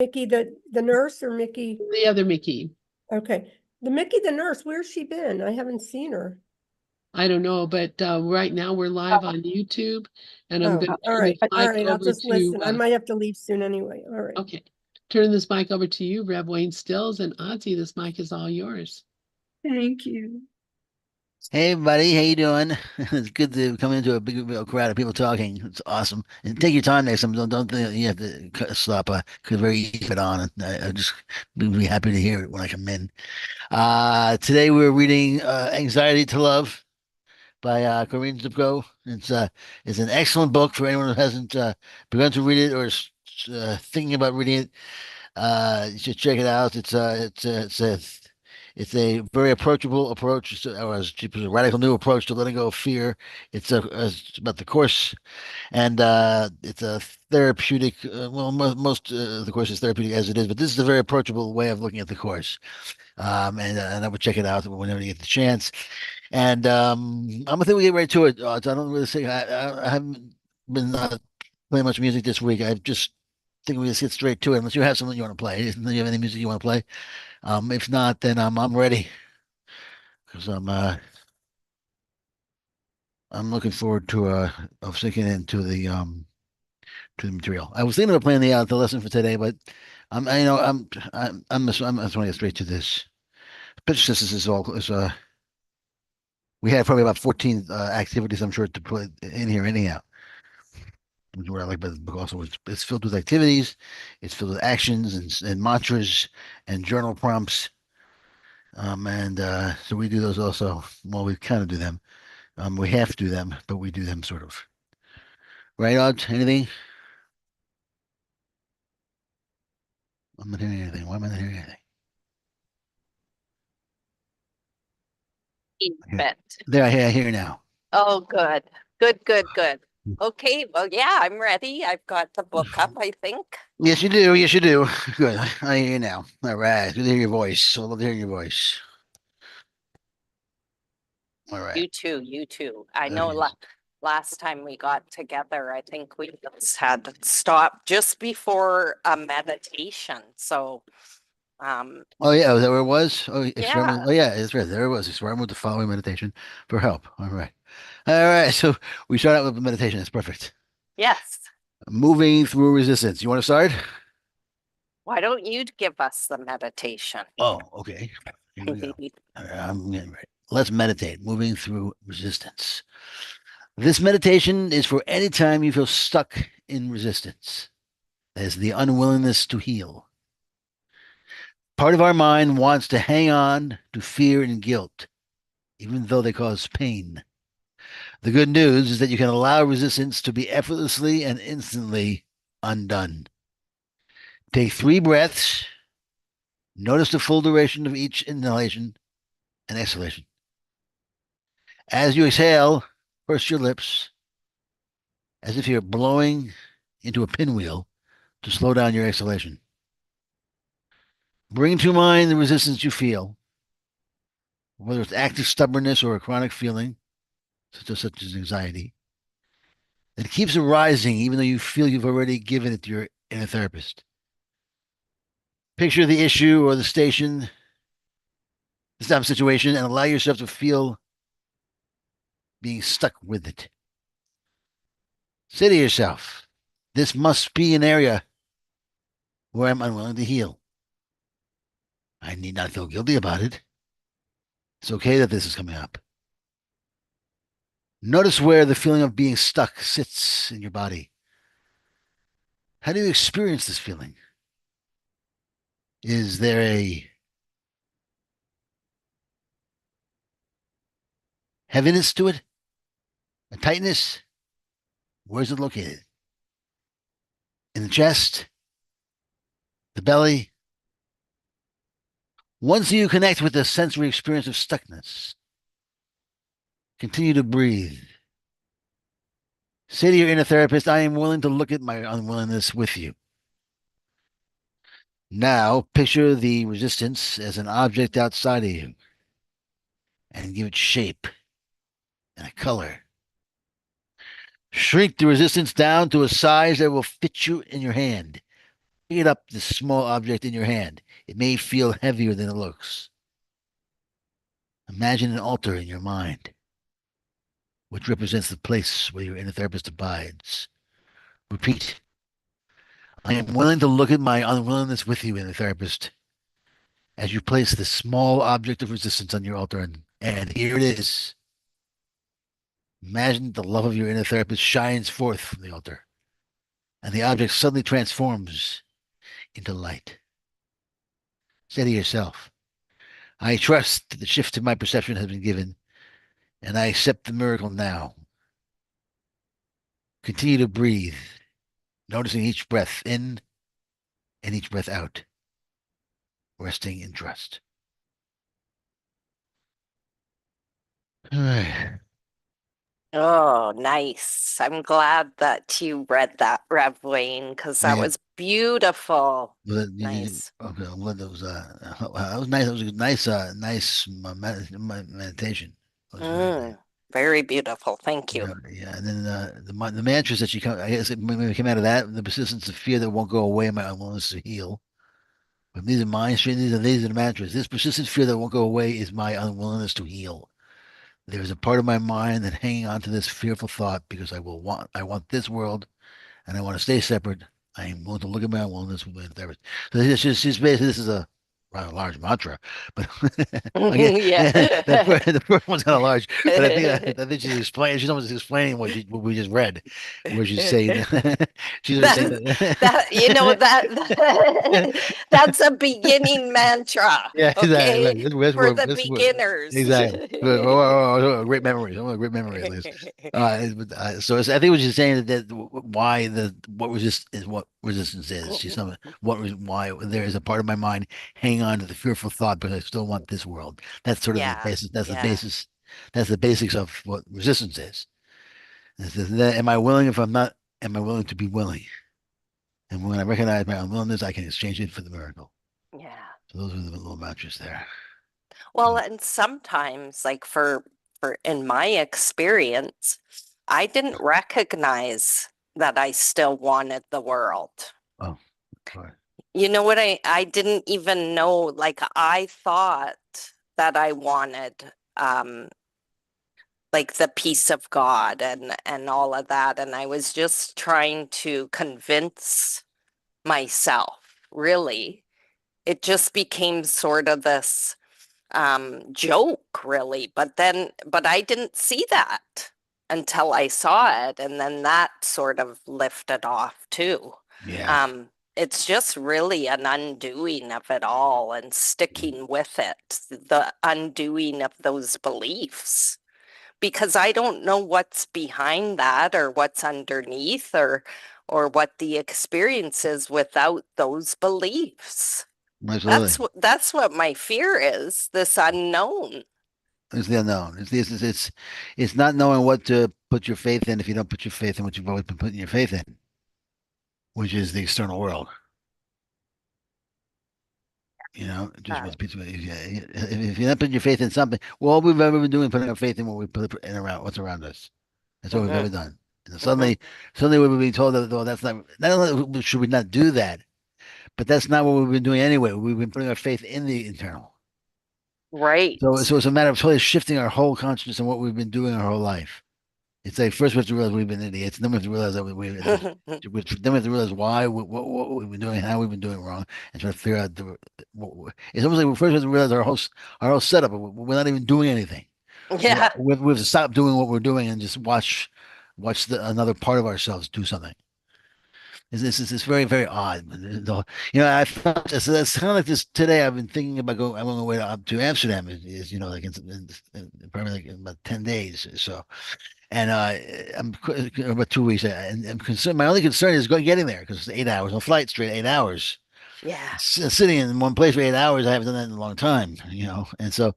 Mickey, the nurse, or Mickey? The other Mickey. Okay. The Mickey, the nurse, where's she been? I haven't seen her. I don't know, but right now we're live on YouTube, and I'm Oh, going to all turn right. this All mic right. I'll over just listen. I to, might have to leave soon anyway. All right. okay, turn this mic over to you, Rev Wayne Stills, and Audsie, this mic is all yours. Thank you. Hey everybody, how you doing? It's good to come into a big crowd of people talking. It's awesome. And take your time next time. Don't think you have to stop. Cause very easy to put on, and I just be happy to hear it when I come in. Today we're reading "Anxiety to Love" by Corinne Zupko. It's an excellent book for anyone who hasn't begun to read it or is thinking about reading it. You should check it out. It's a very approachable approach, or as cheap as a radical new approach to letting go of fear. It's about the course, and it's a therapeutic. Well, most of the course is therapeutic as it is, but this is a very approachable way of looking at the course. And I would check it out whenever you get the chance. And I'm gonna think we get right to it. I don't really think I haven't been playing much music this week. I just think we just get straight to it. Unless you have something you want to play. Do you have any music you want to play? If not, then I'm ready because I'm looking forward to of sinking into the material. I was thinking of playing the lesson for today, but I just want to get straight to this. Pitch this is all is we had probably about 14 activities I'm sure to put in here anyhow. Which is what I like about the book also. It's filled with activities, it's filled with actions and mantras and journal prompts. And so we do those also. Well, we kind of do them. We have to do them, but we do them sort of. Right, Odd? Anything? I'm not hearing anything. Why am I not hearing anything? Okay. Bit. There, I hear you now. Oh, good. Good. Okay, well, yeah, I'm ready. I've got the book up, I think. Yes, you do. Yes, you do. Good. I hear you now. All right. Good to hear your voice. I love to hear your voice. All right. You too. I know Okay. last time we got together, I think we just had stopped just before a meditation. So, Oh yeah, is that where it was? yeah. Oh yeah, it's right. There it was. Experiment with the following meditation for help. All right. All right. So we start out with the meditation. That's perfect. Yes. Moving through resistance. You want to start? Why don't you give us the meditation? Oh, okay. Here we go. All right, I'm getting ready. Let's meditate. Moving through resistance. This meditation is for any time you feel stuck in resistance. That is the unwillingness to heal. Part of our mind wants to hang on to fear and guilt, even though they cause pain. The good news is that you can allow resistance to be effortlessly and instantly undone. Take 3 breaths. Notice the full duration of each inhalation and exhalation. As you exhale, purse your lips as if you're blowing into a pinwheel to slow down your exhalation. Bring to mind the resistance you feel, whether it's active stubbornness or a chronic feeling, such as anxiety. It keeps arising even though you feel you've already given it to your inner therapist. Picture the issue or the situation, and allow yourself to feel being stuck with it. Say to yourself, this must be an area where I'm unwilling to heal. I need not feel guilty about it. It's okay that this is coming up. Notice where the feeling of being stuck sits in your body. How do you experience this feeling? Is there a heaviness to it? A tightness? Where is it located? In the chest? The belly? Once you connect with the sensory experience of stuckness, continue to breathe. Say to your inner therapist, I am willing to look at my unwillingness with you. Now, picture the resistance as an object outside of you and give it shape and a color. Shrink the resistance down to a size that will fit you in your hand. it up, this small object in your hand. It may feel heavier than it looks. Imagine an altar in your mind, which represents the place where your inner therapist abides. Repeat, I am willing to look at my unwillingness with you, inner therapist, as you place this small object of resistance on your altar. And here it is. Imagine the love of your inner therapist shines forth from the altar, and the object suddenly transforms into light. Say to yourself, I trust that the shift in my perception has been given, and I accept the miracle now. Continue to breathe, noticing each breath in and each breath out, resting in trust. All right. Oh, nice. I'm glad that you read that, Rev Wayne, because that Yeah. was beautiful. Well, Nice. okay, well, that was nice. That was a nice meditation. It was very nice. Very beautiful. Thank you. Yeah, and then the mantras that she come, I guess maybe came out of that, the persistence of fear that won't go away, my unwillingness to heal. But these are mine, these are the mantras. This persistent fear that won't go away is my unwillingness to heal. There is a part of my mind that hanging on to this fearful thought because I want this world and I want to stay separate. I am willing to look at my unwillingness with my therapist. So this basically, this is a rather large mantra, but again, Yeah. the first one's kind of large, but I think she's almost explaining what we just read, where she's saying she's saying That's a beginning mantra. yeah, exactly. Okay. For the That's where, beginners. exactly. Great memories. Oh, great memory, at least. So I think what she's saying is that why what resistance is. She's something why there is a part of my mind hanging on to the fearful thought, but I still want this world. That's sort of the Yeah. basis. That's the Yeah. basis. That's the basics of what resistance is. Am I willing? If I'm not, am I willing to be willing? And when I recognize my unwillingness, I can exchange it for the miracle. Yeah. So those are the little matches there. Well, and sometimes, like for in my experience, I didn't recognize that I still wanted the world. Oh, sorry. You know what? I didn't even know, like I thought that I wanted like the peace of God and all of that. And I was just trying to convince myself, really. It just became sort of this joke, really. But I didn't see that until I saw it. And then that sort of lifted off too. Yeah. It's just really an undoing of it all and sticking with it, the undoing of those beliefs. Because I don't know what's behind that or what's underneath or what the experience is without those beliefs. Absolutely. That's what my fear is, this unknown. It's the unknown. It's not knowing what to put your faith in if you don't put your faith in what you've always been putting your faith in, which is the external world. You know, just what's if you're not putting your faith in something, well, all we've ever been doing is putting our faith in what we put in around what's around us. That's all we've ever done. And suddenly we're being told that, well, that's not only should we not do that, but that's not what we've been doing anyway. We've been putting our faith in the internal. Right. So it's a matter of totally shifting our whole consciousness and what we've been doing our whole life. It's like first we have to realize we've been idiots. Then we have to realize that then we have to realize why what we've been doing, how we've been doing wrong, and try to figure out it's almost like we first have to realize our whole setup. We're not even doing anything. Yeah. We have to stop doing what we're doing and just watch another part of ourselves do something. It's very, very odd. I felt this. That's kind of like this today. I've been thinking about going. I'm going away up to Amsterdam. Is like in probably like in about 10 days or so. And I'm about 2 weeks, and I'm concerned. My only concern is getting there because it's 8 hours on flight, straight 8 hours. Yeah. Sitting in one place for 8 hours, I haven't done that in a long time, And so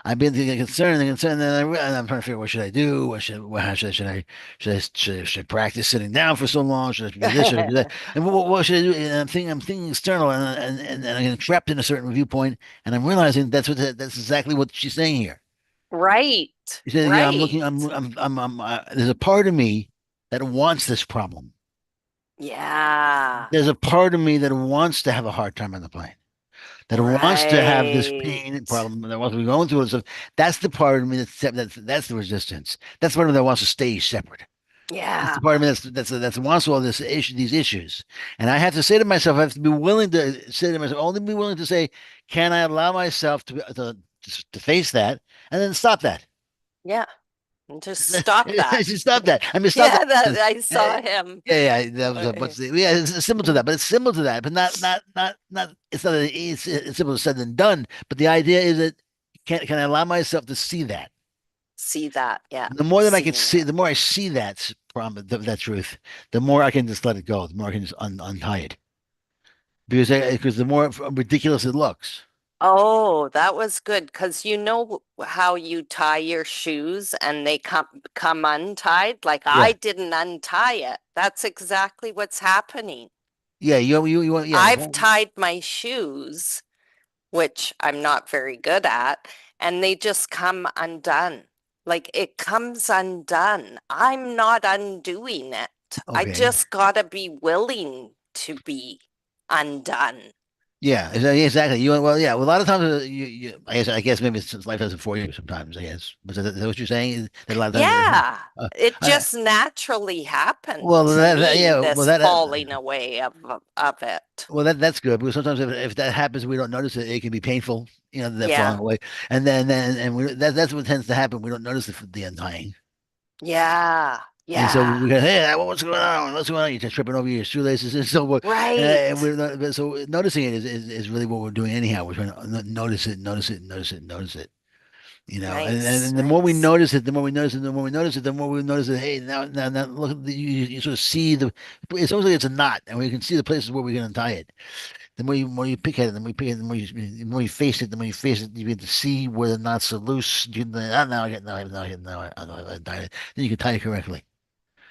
I've been concerned, and then I'm trying to figure out what should I do? Should I practice sitting down for so long? Should I do this? Should I do that? And what should I do? And I'm thinking external, and I'm getting trapped in a certain viewpoint, and I'm realizing that's exactly what she's saying here. Right. He said, right. "Yeah, I'm looking. There's a part of me that wants this problem. Yeah. There's a part of me that wants to have a hard time on the plane, that wants to have this Right. pain and problem, that wants to be going through it. So that's the part of me that's the resistance. That's the part of me that wants to stay separate. That's Yeah. the part of me that wants all these issues. And I have to say to myself, I have to be willing to say to myself, only be willing to say, can I allow myself to face that and then stop that? Yeah. And just stop I that. should stop that. I mean, stop Yeah, that. that I Uh, saw him. yeah, that was Uh, what's yeah, it's similar to that, but it's similar to that, but not. It's not. It's simple said than done. But the idea is that can I allow myself to see that? See that. Yeah. The more that I can Seeing see, it. the more I see that truth, the more I can just let it go. The more I can just untie it, because the more ridiculous it looks. Oh, that was good because you know how you tie your shoes and they come untied? Like Yeah, I didn't untie it. That's exactly what's happening. yeah. You want yeah. I've tied my shoes, which I'm not very good at, and they just come undone. Like it comes undone. I'm not undoing it. I Okay. just gotta be willing to be undone. Yeah, exactly. Yeah. Well, a lot of times, I guess maybe since life doesn't for you sometimes. I guess. Is that what you're saying? That a lot of times. Yeah, Uh, it I, just naturally happened well, to me, yeah. Well, this falling away of it. that's good because sometimes if that happens, we don't notice it. It can be painful. That Yeah, falling away, and that's what tends to happen. We don't notice the untying. yeah, And so yeah. we go, hey, what's going on? What's going on? You're just tripping over your shoelaces and so forth. And Right, we're not, but so noticing it is really what we're doing anyhow. We're trying to notice it, notice it, notice it, notice it. nice, And the more we nice. notice it, the more we notice it, the more we notice it, the more we notice it. Hey, now look, you sort of see it's almost like it's a knot, and we can see the places where we can untie it. The more you pick at it, the more you pick at it, the more you face it, the more you face it, you get to see where the knots are loose. Now I get, now I tie it. Then you can tie it correctly.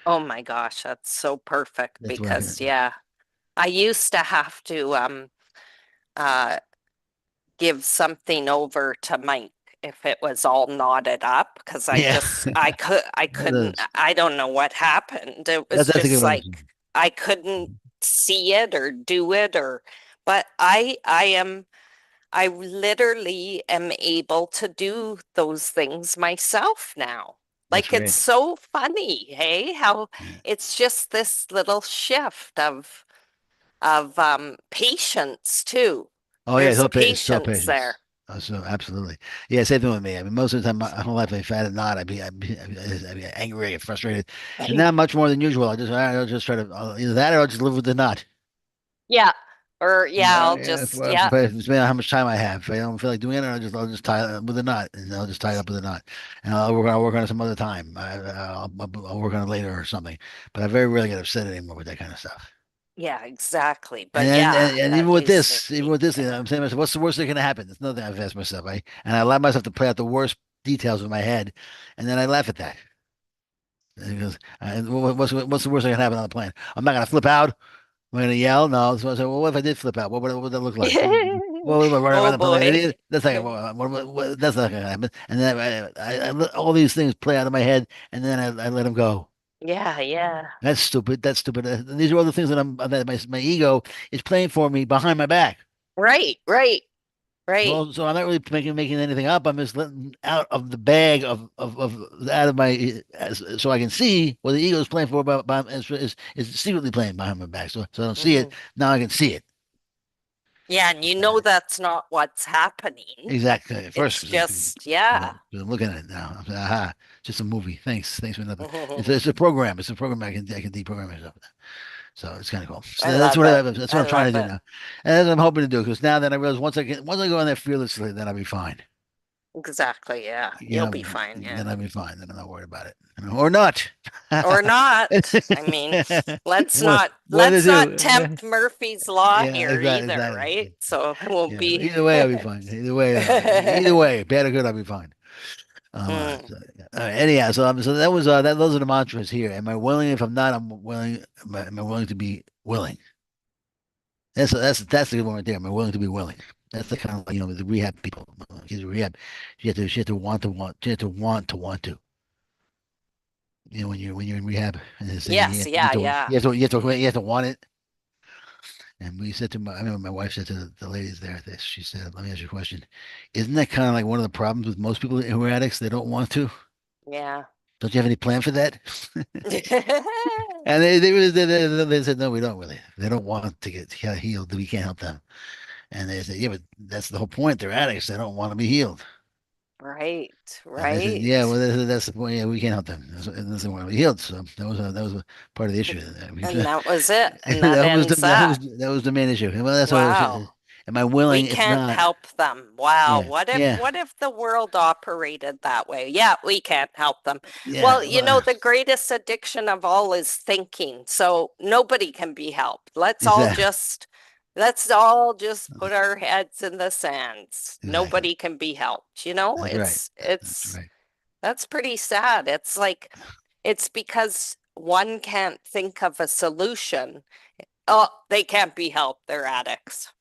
Oh my gosh, that's so perfect That's what I because can. yeah, I used to have to uh give something over to Mike if it was all knotted up because Yeah, I that couldn't is. I don't know what happened. It was That's a good just one. like I couldn't see it or do it or but I literally am able to do those things myself now. That's Like it's great. so funny, hey, how Yeah. it's just this little shift of patience too. Oh yeah, There's a it's so patience patience. there. Oh, so absolutely. Yeah, same thing with me. I mean, most of the time, my whole life, if I had a knot, I'd be angry, and frustrated, and now much more than usual. I'll just try to either that or I'll just live with the knot. Yeah. Or yeah, I'll Yeah, just yeah, if it's how much time I have. If I don't feel like doing it, I'll just tie it with a knot, and I'll just tie it up with a knot, and I'll work on it some other time. I'll work on it later or something. But I very rarely get upset anymore with that kind of stuff. yeah, exactly. But And yeah, and that even with used to this, even be with this, yeah. I'm saying to myself, what's the worst that can happen? There's nothing. I've asked myself. And I allow myself to play out the worst details in my head, and then I laugh at that. And he goes, what's the worst that can happen on the plane? I'm not gonna flip out. I'm gonna yell. No. So I said, well, what if I did flip out? What would that look like? Well, we were running around Oh the plane like an boy. idiot. That's like that's not gonna happen. And then I let all these things play out in my head, and then I let them go. Yeah, yeah. That's stupid. That's stupid. These are all the things that my ego is playing for me behind my back. Right, right, right. So I'm not really making anything up. I'm just letting out of the bag of out of my so I can see what the ego is playing for is secretly playing behind my back. So I don't see it. Hmm. Now I can see it. Yeah, and you know that's not what's happening. Exactly. At first, It's just yeah. I'm looking at it now. I'm saying, aha, just a movie. Thanks for nothing. It's a program. It's a program I can deprogram myself. So it's kind of cool. I So love it. that's what I I'm trying love to do it. now, and that's what I'm hoping to do. Because now that I realize once I go in there fearlessly, then I'll be fine. Exactly, yeah. You You'll know, be fine, then yeah. I'll be fine. Then I'm not worried about it, or not. Or not. I mean, One, one or let's not two. tempt Murphy's Law Yeah, here either, right? exactly. So it won't Yeah, be either way, I'll be fine. Either way, bad or good, I'll be fine. Mm, Anyhow, so that was those are the mantras here. Am I willing? If I'm not, I'm willing. Am I willing to be willing? That's the good one right there. Am I willing to be willing? That's the kind of the rehab people. Kids in rehab, she had to want to want to. You know, when you're in rehab, and they say Yes, yeah, yeah. you have to want it. And we said to I remember my wife said to the ladies there, this, she said, "Let me ask you a question. Isn't that kind of like one of the problems with most people who are addicts? They don't want to. Yeah. Don't you have any plan for that?" And they said, "No, we don't really. They don't want to get healed. We can't help them." And they said, "Yeah, but that's the whole point. They're addicts. They don't want to be healed." Right, And they said, "Yeah, right. well, that's the point. Yeah, we can't help them. That's the want to be healed." So that was a part of the issue. And that was it. And that That was ends that. that was the main issue. Well, that's what I was. Wow. Am I We willing? If can't not, help them. Wow. yeah, yeah, What if the world operated that way? Yeah, we can't help them. yeah. Well, you know, the greatest addiction of all is thinking. So nobody can be helped. Exactly, Let's all just put our heads in the sands. exactly. Nobody can be helped. You know, That's right. That's right. that's pretty sad. It's like, it's because one can't think of a solution. Oh, they can't be helped. They're addicts.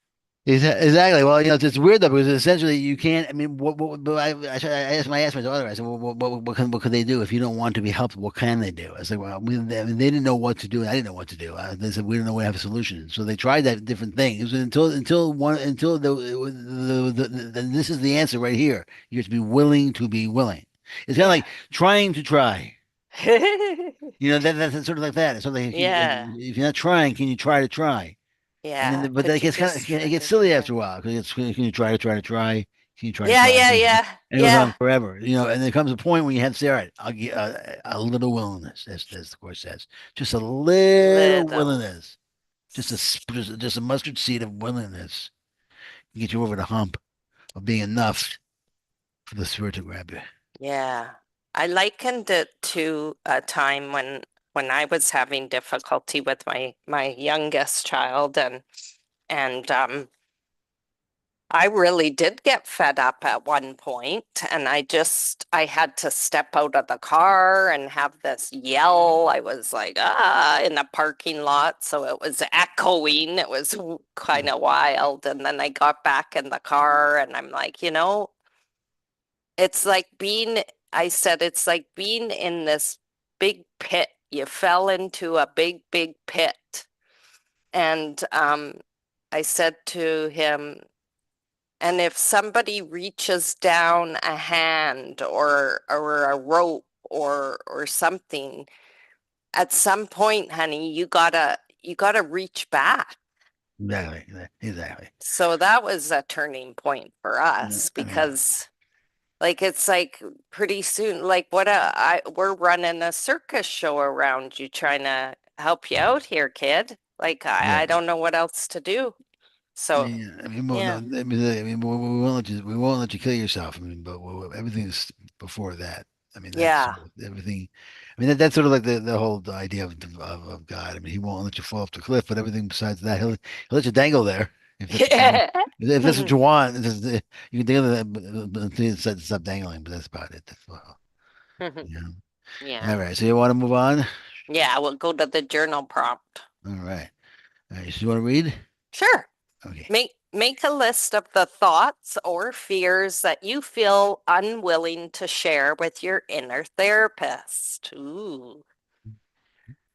Exactly. Well, you know, it's weird though because essentially you can't. I mean, but I asked my daughter. I said, "Well, what can they do if you don't want to be helped? What can they do?" I said, "Well, I mean, they didn't know what to do, and I didn't know what to do. They said we don't know we have a solution." So they tried that different thing. It was until this is the answer right here. You have to be willing to be willing. It's kind of Yeah. like trying to try. You know, that's sort of like that. It's sort of like Yeah. if you're not trying, can you try to try? And then, Yeah. but then Could it you gets just it try gets to silly try? after a while because it's can you try to try to try? Can you try to Yeah, try? yeah, yeah, And it goes on yeah. forever, you know. And there comes a point when you have to say, "All right, I'll get a little willingness," as the course says, just a little Little. willingness, just a mustard seed of willingness, can get you over the hump of being enough for the spirit to grab you. Yeah. I likened it to a time when I was having difficulty with my youngest child, and I really did get fed up at one point, and I had to step out of the car and have this yell. I was like, in a parking lot, so it was echoing. It was kind of wild. And then I got back in the car and I'm like, you know, it's like being, I said, it's like being in this big pit. You fell into a big, big pit. And I said to him, and if somebody reaches down a hand or a rope or something, at some point, honey, you gotta reach back. Exactly. So that was a turning point for Yeah, us I mean, because like it's like pretty soon, like we're running a circus show around you trying to help you out here, kid. Like yeah. I don't know what else to do. So Yeah, I mean, well, no, yeah. I mean, we won't let we won't let you kill yourself. I mean, but everything's before that. I mean, that's Yeah. sort of everything. I mean, that's sort of like the whole idea of God. I mean, He won't let you fall off the cliff, but everything besides that, He'll let you dangle there if that's what you want. If that's what you want, you can dangle that until you decide to stop dangling. But that's about it. That's all. You know. Yeah. All right. So you want to move on? Yeah, we'll go to the journal prompt. All right. All right. So you want to read? Sure. Okay. Make a list of the thoughts or fears that you feel unwilling to share with your inner therapist. Ooh.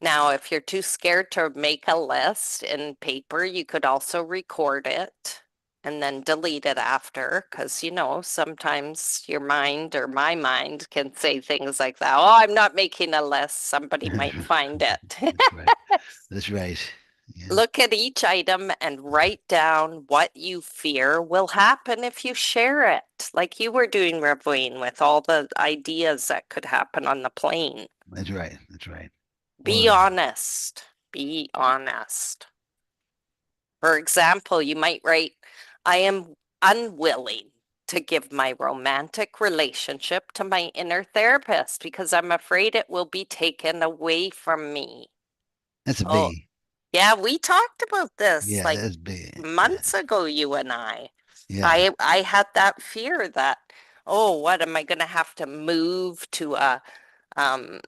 Now, if you're too scared to make a list in paper, you could also record it and then delete it after, because you know, sometimes your mind or my mind can say things like that. Oh, I'm not making a list. Somebody might find it. That's right. That's right. Yeah. Look at each item and write down what you fear will happen if you share it, like you were doing, Revween, with all the ideas that could happen on the plane. That's right. That's right. Be Well, honest. Be honest. For example, you might write, I am unwilling to give my romantic relationship to my inner therapist because I'm afraid it will be taken away from me. that's a Oh, biggie. yeah, we talked about this Yeah, like that's big. Yeah. months ago, you and I. Yeah. I had that fear that, oh, what am I going to have to move to a um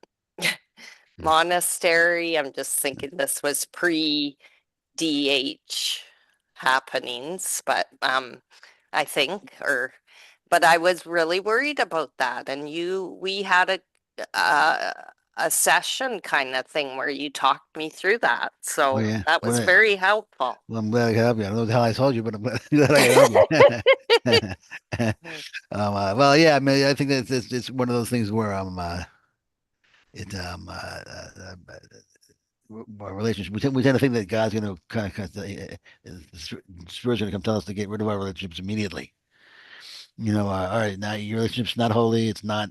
monastery? I'm just thinking this was pre DH happenings, but I think or but I was really worried about that and we had a session kind of thing where you talked me through that. So yeah. that was very helpful. Well, I'm glad I could help you. I don't know what the hell I told you, but I'm glad, glad I could help you. Mm. Well, yeah, I mean, I think that it's one of those things where it our relationship. We tend to think that God's going to the Spirit's going to come tell us to get rid of our relationships immediately. All right, now your relationship's not holy. It's not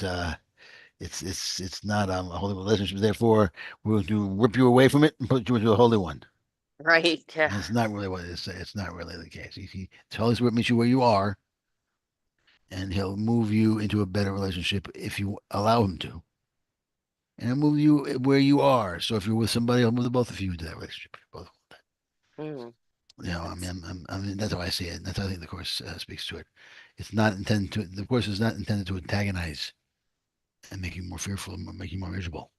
a holy relationship. Therefore, we're going to rip you away from it and put you into a holy one. Right. And Yeah. it's not really what it is. It's not really the case. The Holy Spirit meets you where you are, and He'll move you into a better relationship if you allow Him to. And He'll move you where you are. So if you're with somebody, He'll move the both of you into that relationship. Both. Mm. I That's, mean, I mean, that's how I see it. That's how I think the course speaks to it. It's not intended to. The course is not intended to antagonize and make you more fearful and make you more miserable.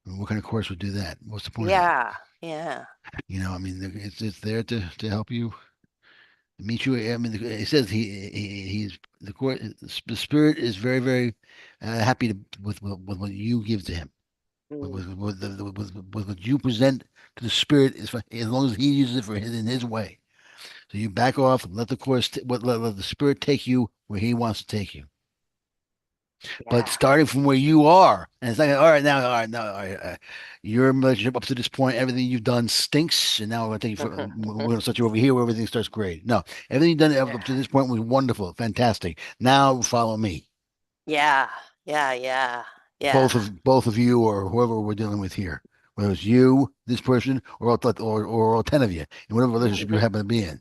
I mean, what kind of course would do that? What's the point of that? yeah. Yeah. I mean, it's there to help you meet you. I mean, it says he's the court. The Spirit is very very happy with what you give to him. Mm. With what you present to the Spirit is as long as He uses it for in His way. So you back off and let the course, let the Spirit take you where He wants to take you. But Yeah. starting from where you are, and it's like, all right, your relationship up to this point, everything you've done stinks, and now we're going to set you over here where everything starts great. No, everything you've done up to Yeah. this point was wonderful, fantastic. Now follow me. Yeah. Yeah. Yeah. Both Yeah. of you or whoever we're dealing with here, whether it's you, this person, or all 10 of you, in whatever relationship you happen to be in.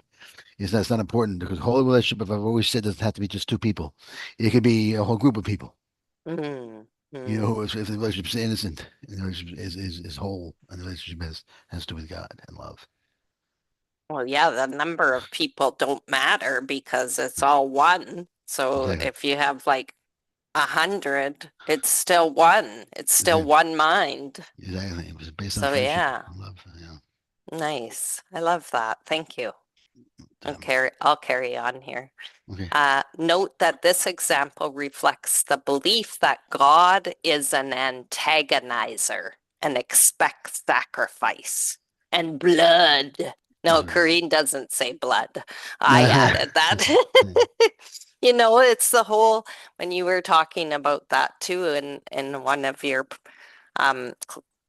That's not important because a whole relationship, if I've always said, doesn't have to be just two people. It could be a whole group of people. Mm. Mm. If the relationship is innocent and the relationship is whole and the relationship has to do with God and love. Well, yeah, the number of people don't matter because it's all one. So Exactly. if you have like 100, it's still one. It's still Exactly. one mind. Exactly. It was based on So friendship yeah, and love. nice. I love that. Thank you. Um, I'll carry on here. okay. Note that this example reflects the belief that God is an antagonizer and expects sacrifice and blood. No, Corrine doesn't say blood. I added that. It's the whole, when you were talking about that too in one of your um,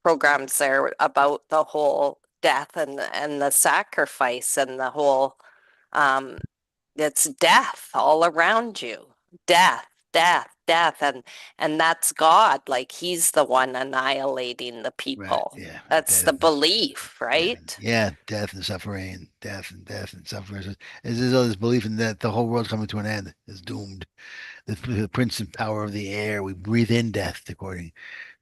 programs there about the whole death and the sacrifice and the whole um, it's death all around you. Death, death, death. And that's God. Like he's the one annihilating the Right. people. Yeah. That's the Death. belief, Yeah. right? Yeah. Death and suffering. Death and suffering. There's all this belief in that the whole world's coming to an end. It's doomed. The prince and power of the air. We breathe in death, according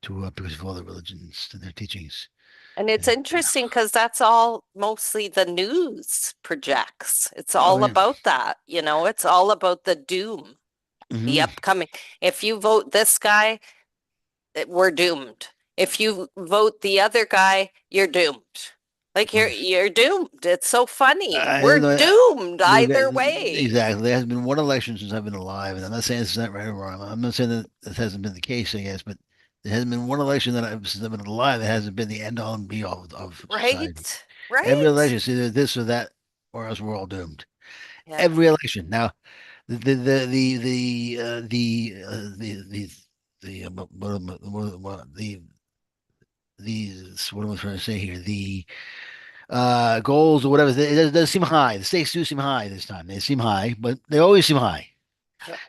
to because of all the religions and their teachings. And it's And, interesting because that's all mostly the news projects. It's oh all yeah. about that, it's all about the doom, the Hmm. upcoming. If you vote this guy, we're doomed. If you vote the other guy, you're doomed. Like you're doomed. It's so funny. I We're don't know. doomed either way. Exactly. There has been one election since I've been alive, and I'm not saying it's not right or wrong. I'm not saying that this hasn't been the case, I guess, but there hasn't been one election since I've been alive that hasn't been the end all and be all of society. Right? Every Right? election is either this or that, or else we're all doomed. Yeah. Every election. Now, what am I trying to say here? The goals or whatever. It does seem high. The stakes do seem high this time. They seem high, but they always seem high.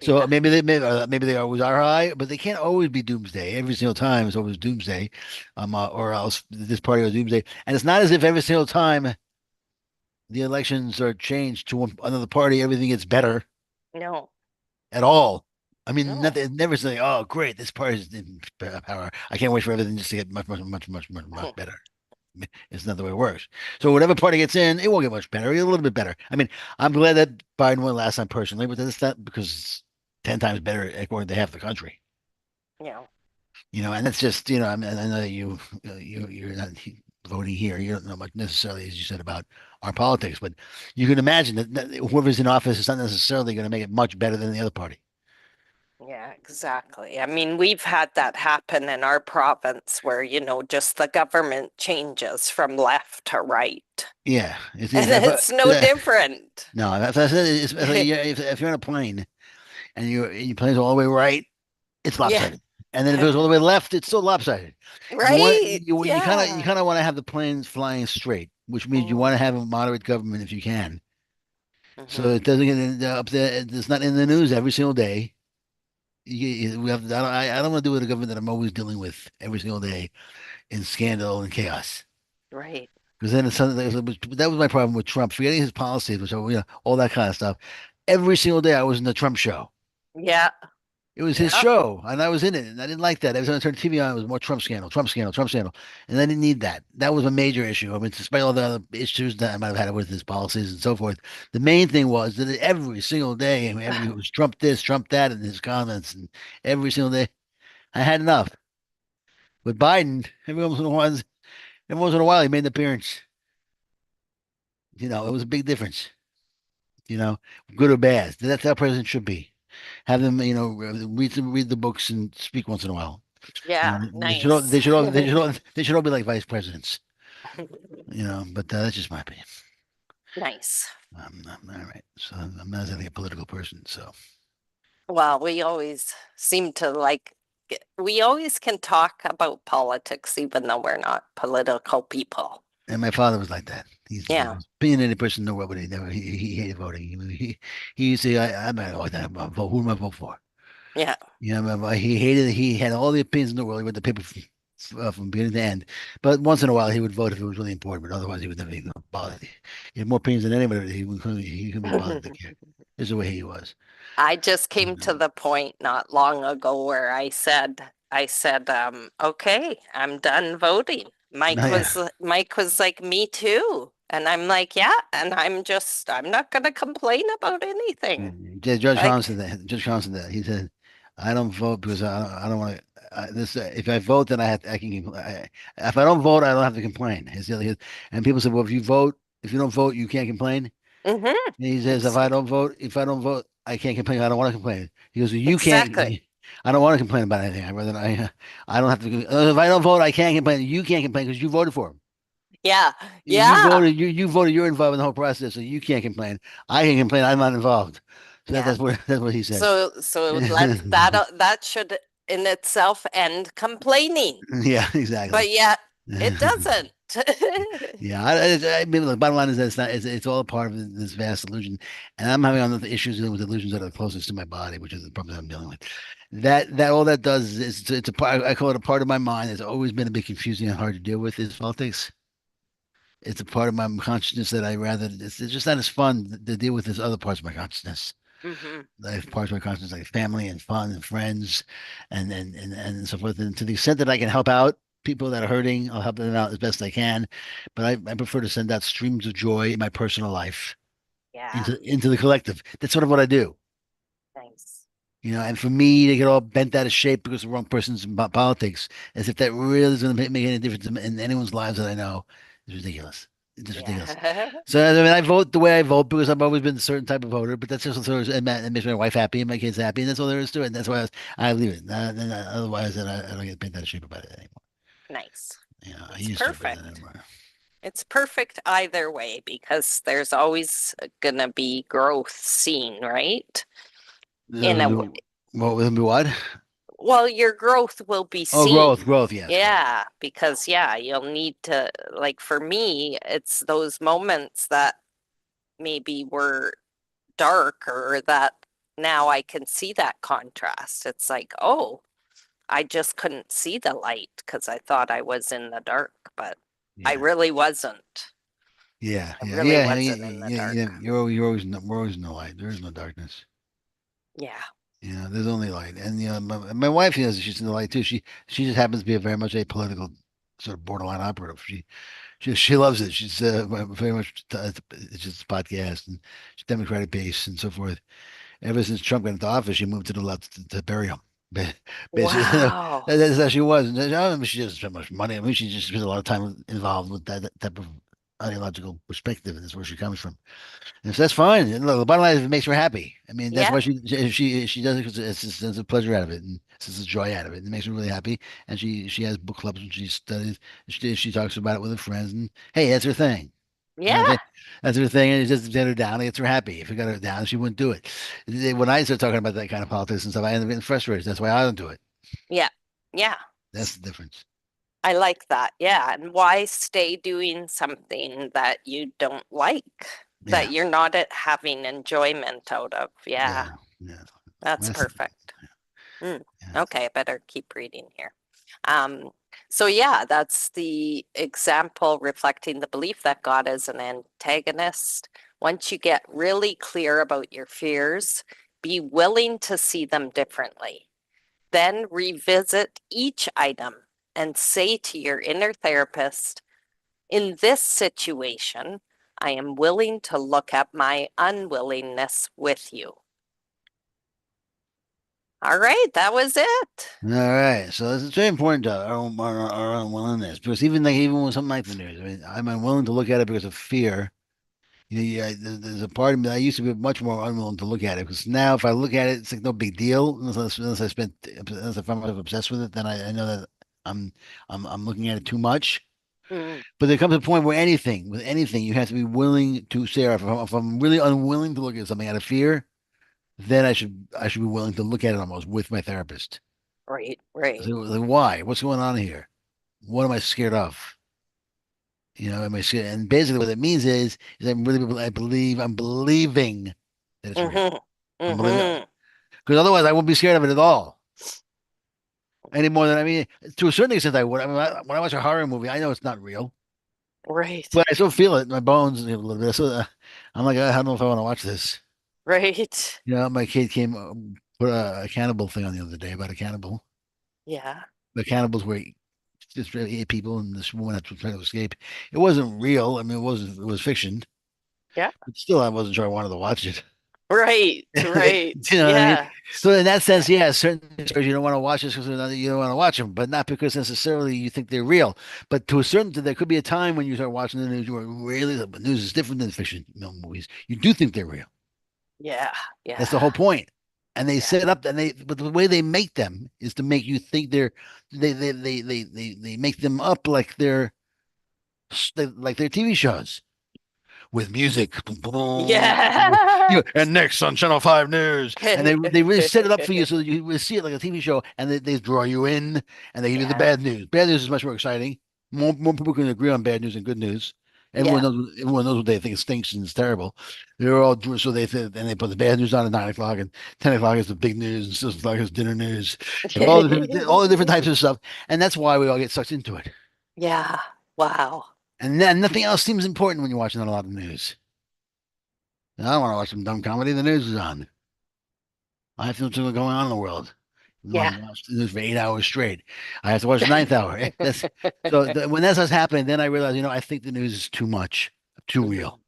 So Yeah. maybe they always are high, but they can't always be doomsday. Every single time it's always doomsday, or else this party was doomsday. And it's not as if every single time the elections are changed to another party, everything gets better No. at all. I mean, No. nothing. Never say, "Oh, great, this party's in power. I can't wait for everything just to get much better." It's not the way it works. So whatever party gets in, it won't get much better. It'll get a little bit better. I mean, I'm glad that Biden won last time personally, but that's not because it's 10 times better according to half the country. No. And that's just, I mean, I know that you're not voting here. You don't know much necessarily, as you said, about our politics, but you can imagine that whoever's in office is not necessarily going to make it much better than the other party. Yeah, exactly. I mean, we've had that happen in our province where, just the government changes from left to right. Yeah, And it's no different. no, that's I said. It's like, yeah, if you're on a plane and your plane's all the way right, it's Yeah. lopsided. And then if it goes all the way left, it's still lopsided. Right. You Yeah. kind of want to have the planes flying straight, which means you want to Mm, have a moderate government if you can. So mhm. it doesn't get up there. It's not in the news every single day. We have. I don't want to do with a government that I'm always dealing with every single day in scandal and chaos. Right. Because then it's something that was my problem with Trump, forgetting his policies, which are, all that kind of stuff. Every single day I was in the Trump show. Yeah. It was his Yeah. show, and I was in it, and I didn't like that. Every time I turned the TV on, it was more Trump scandal, Trump scandal, Trump scandal, and I didn't need that. That was a major issue. I mean, despite all the other issues that I might have had with his policies and so forth, the main thing was that every single day, I mean, it was Trump this, Trump that, and his comments, and every single day, I had enough. With Biden, every once in a while, he made an appearance. It was a big difference. Good or bad. That's how president should be. Have them, read the books and speak once in a while. Yeah. They should all, Nice. they should all, they should all, they should all be like vice presidents. But that's just my opinion. Nice. All right. So I'm not exactly a political person. So, Well, we always seem to we always can talk about politics, even though we're not political people. and my father was like that. He's the Yeah. most opinionated person in the world, but he hated voting. He used to say, I'm not like that. Who am I vote for? Yeah. He had all the opinions in the world. He read the paper from beginning to end. But once in a while, he would vote if it was really important. But otherwise, he would never even bother. He had more opinions than anybody. He couldn't be bothered to care. This is the way he was. I just came to the point not long ago where I said, okay, I'm done voting. Mike Oh, yeah. was Mike was like, me too. And I'm like, yeah, and I'm not gonna complain about anything. Judge Like, Johnson, Judge Johnson, he said, I don't vote because I don't want to. This If I vote, then I can. If I don't vote, I don't have to complain. And people say, well, if you don't vote, you can't complain. mm-hmm, And he says, if I don't vote, I can't complain. I don't want to complain. He goes, well, you can't. exactly. I don't want to complain about anything. I don't have to. If I don't vote, I can't complain. You can't complain because you voted for him. Yeah, You yeah, voted. You voted. You're involved in the whole process, so you can't complain. I can complain. I'm not involved. So yeah. that's what he said. So that should in itself end complaining. Yeah, exactly. But yet it doesn't. Yeah, I mean, the bottom line is that it's all a part of this vast illusion, and I'm having other issues dealing with illusions that are closest to my body, which is the problem that I'm dealing with. That all that does is it's a part. I call it a part of my mind that's always been a bit confusing and hard to deal with is politics. It's a part of my consciousness that it's just not as fun to deal with as other parts of my consciousness. Hmm. Like parts of my consciousness like family and fun and friends and so forth. And to the extent that I can help out people that are hurting, I'll help them out as best I can. But I prefer to send out streams of joy in my personal life Yeah, into the collective. That's sort of what I do. nice. And for me to get all bent out of shape because the wrong person's in politics, as if that really is going to make any difference in anyone's lives that I know, is ridiculous. It's just ridiculous. Yeah. So I mean, I vote the way I vote because I've always been a certain type of voter. But that's just sort of it makes my wife happy and my kids happy, and that's all there is to it. And that's why I leave it. Otherwise, then I don't get bent out of shape about it anymore. Nice. I It's used to, but not perfect. anymore. It's perfect either way because there's always gonna be growth seen, right? In a way. What with me? What? Well, your growth will be Oh, seen. growth. Yes, growth. Yeah, because you'll need to, like, for me, it's those moments that maybe were dark or that now I can see that contrast. It's like, oh, I just couldn't see the light because I thought I was in the dark, but I Yeah, really wasn't. yeah, I yeah, really yeah, wasn't in the yeah. dark. We're always in the light. There is no darkness. Yeah. There's only light, and my wife, she's in the light too. She just happens to be a very much apolitical sort of borderline operative. She loves it. She's very much it's just a podcast and she's Democratic base and so forth. Ever since Trump got into office, she moved to the left to bury him. Basically, Wow. that's how she was. And I don't know if she doesn't spend much money. I mean, she just spent a lot of time involved with that type of ideological perspective, and that's where she comes from. And so that's fine. And look, the bottom line is it makes her happy. I mean, that's Yeah. why she does it because it's a sense of pleasure out of it, and it's a joy out of it. It makes her really happy, and she has book clubs and she studies. She talks about it with her friends, and hey, that's her thing. You know, Yeah. that's her thing, and it just get her down. It gets her happy. If it got her down, she wouldn't do it. When I start talking about that kind of politics and stuff, I end up getting frustrated. That's why I don't do it. Yeah. Yeah. That's the difference. I like that. Yeah. And why stay doing something that you don't like, Yeah, that you're not having enjoyment out of? Yeah. yeah, yeah. That's That's perfect. Mm, yeah. okay, I better keep reading here. Um, so yeah, that's the example reflecting the belief that God is an antagonist. Once you get really clear about your fears, be willing to see them differently. Then revisit each item and say to your inner therapist, in this situation, I am willing to look at my unwillingness with you. All right, that was it. All right, so it's very important to our unwillingness because even with something like the news, I mean, I'm unwilling to look at it because of fear. Yeah, there's a part of me that I used to be much more unwilling to look at it because now if I look at it, it's like no big deal unless I find myself obsessed with it, then I know that I'm I'm looking at it too much. Mm, But there comes a point where with anything, you have to be willing to say, if I'm really unwilling to look at something out of fear, then I should be willing to look at it almost with my therapist. right, right. So, like, why? What's going on here? What am I scared of? Am I scared? And basically, what it means is I'm believing that it's real. Mm-hmm. I'm believing Mm-hmm. because otherwise I won't be scared of it at all. Any more than I mean, to a certain extent, I would. I mean, when I watch a horror movie, I know it's not real, Right, but I still feel it in my bones a little bit. So I'm like, I don't know if I want to watch this. right. My kid came put a cannibal thing on the other day about a cannibal. Yeah, The cannibals were just really ate people, and this woman had to try to escape. It wasn't real. I mean, it was fiction, yeah. but still, I wasn't sure I wanted to watch it. Right, right. You know what I mean? Yeah, So in that sense, yeah, certain stories you don't want to watch just because you don't want to watch them, but not because necessarily you think they're real. But to a certain, there could be a time when you start watching the news where really the news is different than fiction, movies. You do think they're real. yeah, That's the yeah, whole point. And they yeah. set up, but the way they make them is to make you think they make them up like they're TV shows with music. Yeah. And next on Channel 5 News. And they really set it up for you so that you will see it like a TV show and they draw you in and they give you the Yeah, bad news. Bad news is much more exciting. More people can agree on bad news and good news. yeah, Everyone knows what they think stinks and is terrible. They're all so they and they put the bad news on at 9 o'clock and 10 o'clock is the big news and 6 o'clock is dinner news and all the different types of stuff. And that's why we all get sucked into it. yeah. Wow. And then nothing else seems important when you're watching a lot of news. I don't want to watch some dumb comedy. The news is on. I have to know what's going on in the world. You want Yeah. to watch the news for 8 hours straight. I have to watch the ninth hour. When that starts happening, then I realize, I think the news is too much, too Mhm. real.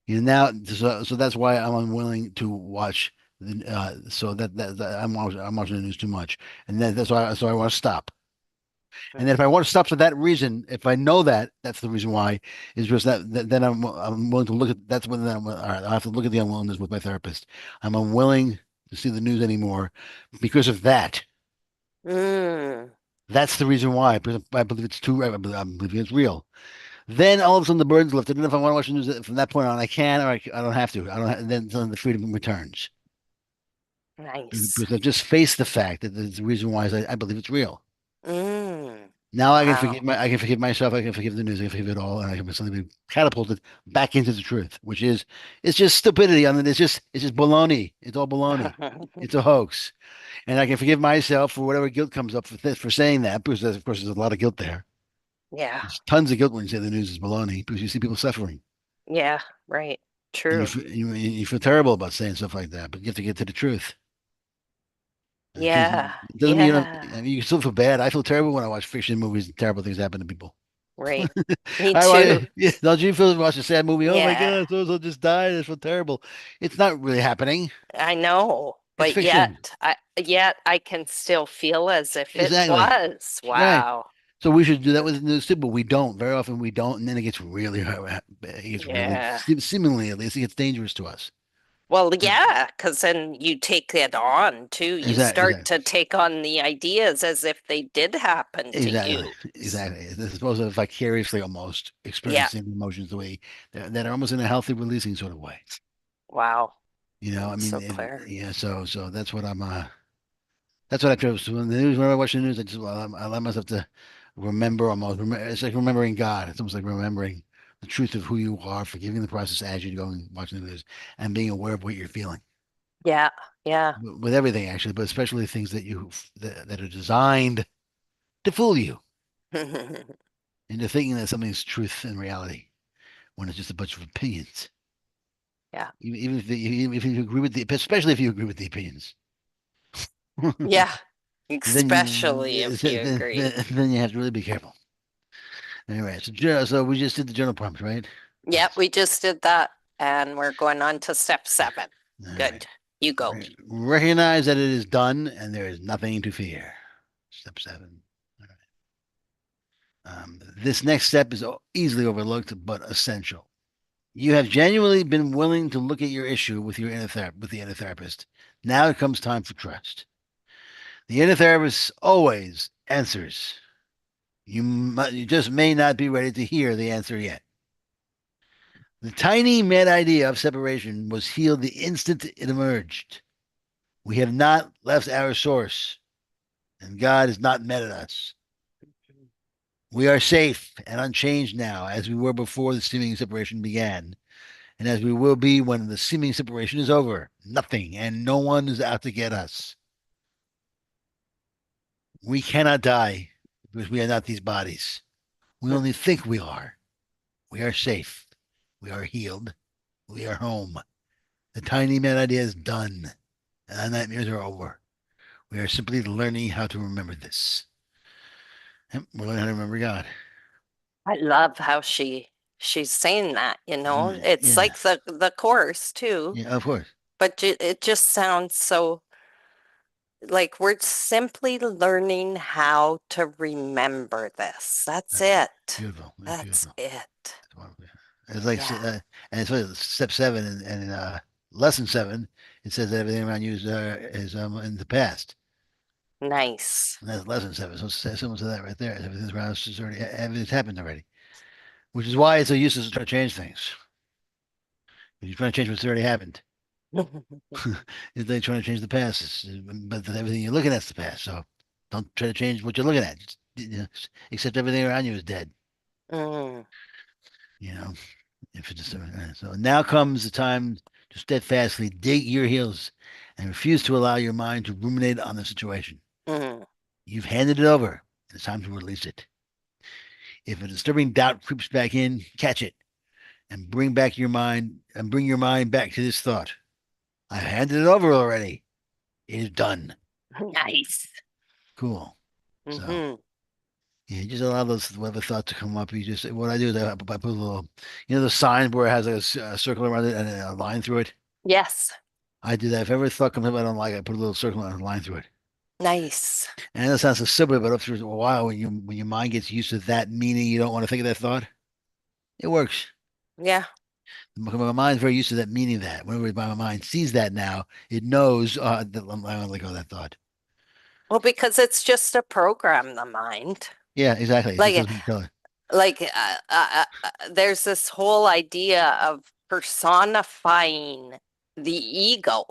So that's why I'm unwilling to watch so that I'm watching the news too much. And that's why I want to stop. And then if I want to stop for that reason, if I know that that's the reason why, is because then I'm willing to look at that's when all right, I have to look at the unwillingness with my therapist. I'm unwilling to see the news anymore because of that. Mm. That's the reason why, because I believe it's too I believe it's real. Then all of a sudden the burden's lifted, and if I want to watch the news from that point on, I can, or I don't have to. I don't. Then the freedom returns Nice. because I just face the fact that the reason why is I believe it's real. Mm. Now Wow. I can forgive myself, I can forgive the news, I can forgive it all, and I can suddenly be catapulted back into the truth, which is it's just stupidity. I mean, it's just baloney. It's all baloney. It's a hoax. And I can forgive myself for whatever guilt comes up for saying that, because of course there's a lot of guilt there. Yeah. There's tons of guilt when you say the news is baloney, because you see people suffering. Yeah. Right. And True. you feel terrible about saying stuff like that, but you have to get to the truth. Yeah. It doesn't mean Yeah. I mean, you still feel bad. I feel terrible when I watch fiction movies and terrible things happen to people. Right. Me I too. yeah, don't you feel watch a sad movie? Oh my Yeah. God, so just died. It's so terrible. It's not really happening. I know, It's but fiction. yet I can still feel as if it Exactly. was. Right. Wow. So we should do that with the news too, but we don't. Very often we don't, and then it gets really, Yeah. seemingly at least, it gets dangerous to us. Well, yeah, because then you take it on too. You start Exactly. to take on the ideas as if they did happen to Exactly. you. Exactly. They're supposed to vicariously almost Yeah. experiencing the emotions the way that are almost in a healthy releasing sort of way. Wow. I That's mean, so clear. yeah. So that's what that's what I chose. So when the news, whenever I watch the news, I allow myself to remember almost. It's like remembering God. It's almost like remembering the truth of who you are, forgiving the process as you're going watching the news, and being aware of what you're feeling Yeah. Yeah. with everything actually, but especially things that are designed to fool you into thinking that something's truth and reality when it's just a bunch of opinions. Yeah. Even if you agree with especially if you agree with the opinions, Yeah. then Especially if you agree. then you have to really be careful. Anyway, so we just did the journal prompt, right? Yep, we just did that and we're going on to step 7. All right. Good. You go. Recognize that it is done and there is nothing to fear. Step 7. All right. This next step is easily overlooked but essential. You have genuinely been willing to look at your issue with your with the inner therapist. Now it comes time for trust. The inner therapist always answers. You just may not be ready to hear the answer yet. The tiny mad idea of separation was healed the instant it emerged. We have not left our source, and God is not mad at us. We are safe and unchanged now, as we were before the seeming separation began, and as we will be when the seeming separation is over. Nothing and no one is out to get us. We cannot die because we are not these bodies. We only think we are. We are safe. We are healed. We are home. The tiny mad idea is done, and our nightmares are over. We are simply learning how to remember this. Yep, we're learning how to remember God. I love how she's saying that, It's Yeah, like the chorus too, yeah, of course. but it just sounds so like we're simply learning how to remember this. That's That's it. beautiful. That's That's beautiful. it. That's wonderful. It's like, Yeah. and it's like step 7 and lesson 7. It says that everything around you is in the past. Nice. And that's lesson 7. So someone said that right there. Everything's around us is already, everything's happened already. Which is why it's so useless to try to change things. You're trying to change what's already happened. It's like trying to change the past. But everything you're looking at is the past. So don't try to change what you're looking at. Just, accept everything around you is dead. Mm, You know, if it's just so now comes the time to steadfastly dig your heels and refuse to allow your mind to ruminate on the situation. mm. You've handed it over. It's time to release it. If a disturbing doubt creeps back in, catch it and bring your mind back to this thought. I've handed it over already. It is done. Nice. Cool. So Hmm. yeah, you just allow those whatever thoughts to come up. You just what I do is I put a little, the sign where it has like a circle around it and a line through it. Yes. I do that. If ever a thought comes up I don't like, I put a little circle and a line through it. Nice. And that sounds so simple, but after a while, when your mind gets used to that meaning, you don't want to think of that thought. It works. Yeah. My mind's very used to that meaning. That whenever my mind sees that now, it knows that I want to let go of that thought. Well, because it's just a program, the mind. Yeah, exactly. It just Like doesn't kill it. there's this whole idea of personifying the ego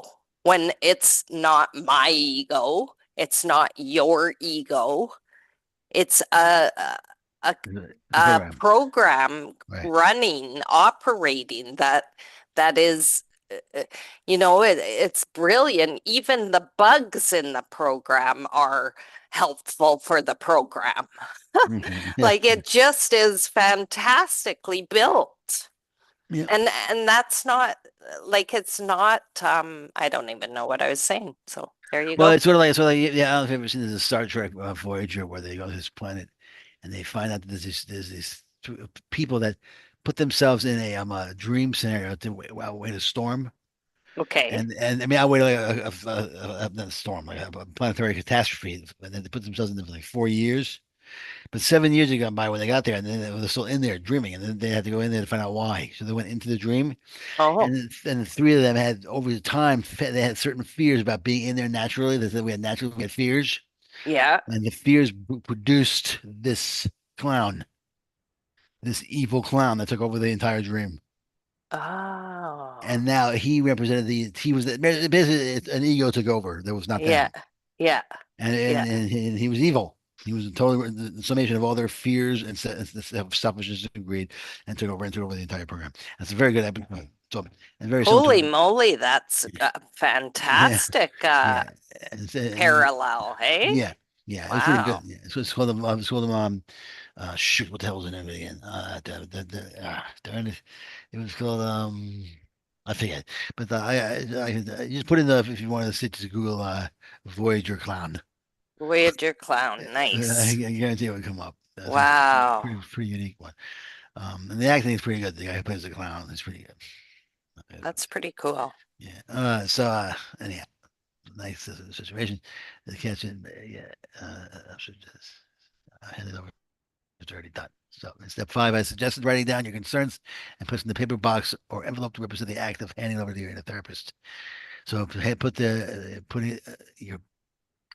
when it's not my ego, it's not your ego, it's a, It's a a program, program right? running, operating that is it's brilliant. Even the bugs in the program are helpful for the program. Yeah, Like it just is fantastically built. yeah. And that's not like it's not I don't even know what I was saying. So there you Well, go. it's sort of like yeah. I don't know if you've ever seen this Star Trek Voyager where they go to this planet and they find out that there's these people that put themselves in a dream scenario to wait a storm. Okay. And I mean, I waited like not a storm, like a planetary catastrophe, and then they put themselves in there for like 4 years. But 7 years had gone by when they got there, and then they were still in there dreaming, and then they had to go in there to find out why. So they went into the dream, Oh, and the three of them had over the time they had certain fears about being in there naturally. They said we had fears, yeah. and the fears produced this clown, this evil clown that took over the entire dream. Oh, And now he represented he was basically an ego took over. There was not yeah, them, yeah, yeah. and he was evil. He was totally the summation of all their fears and selfishness and greed, and took over the entire program. That's a very good episode. So, and very similar Holy to moly, that's a yeah, fantastic yeah, and parallel, hey? yeah, yeah. It was pretty good. Wow. Yeah. So it's called it's called shoot, what the hell was the name of it again? Darn it, it was called I forget. But I just put in the if you want to sit to Google Voyager clown. Voyager clown, I nice. guarantee it would come up. That's a Wow. pretty unique one. And the acting is pretty good. The guy who plays the clown is pretty good. That's pretty cool. Yeah. Anyhow, nice situation. The catch it. Yeah. I should just hand it over. It's already done. So in step 5, I suggested writing down your concerns and put in the paper box or envelope to represent the act of handing over to your therapist. So put your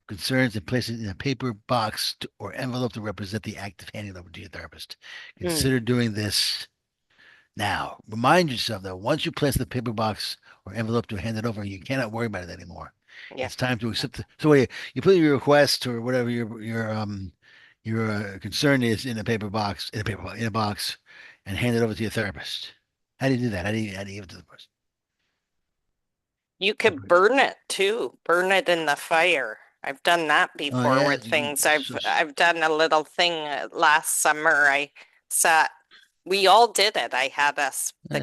concerns and place it in a paper box or envelope to represent the act of handing it over to your therapist. Hmm. Consider doing this now. Remind yourself that once you place the paper box or envelope to hand it over, you cannot worry about it anymore. Yeah. It's time to accept. So you put your request or whatever your concern is in a paper box, in a box, and hand it over to your therapist. How do you do that? How do you give it to the person? You could burn it too. Burn it in the fire. I've done that Oh before yeah. with things. I've done a little thing last summer. I sat we all did it. I had us the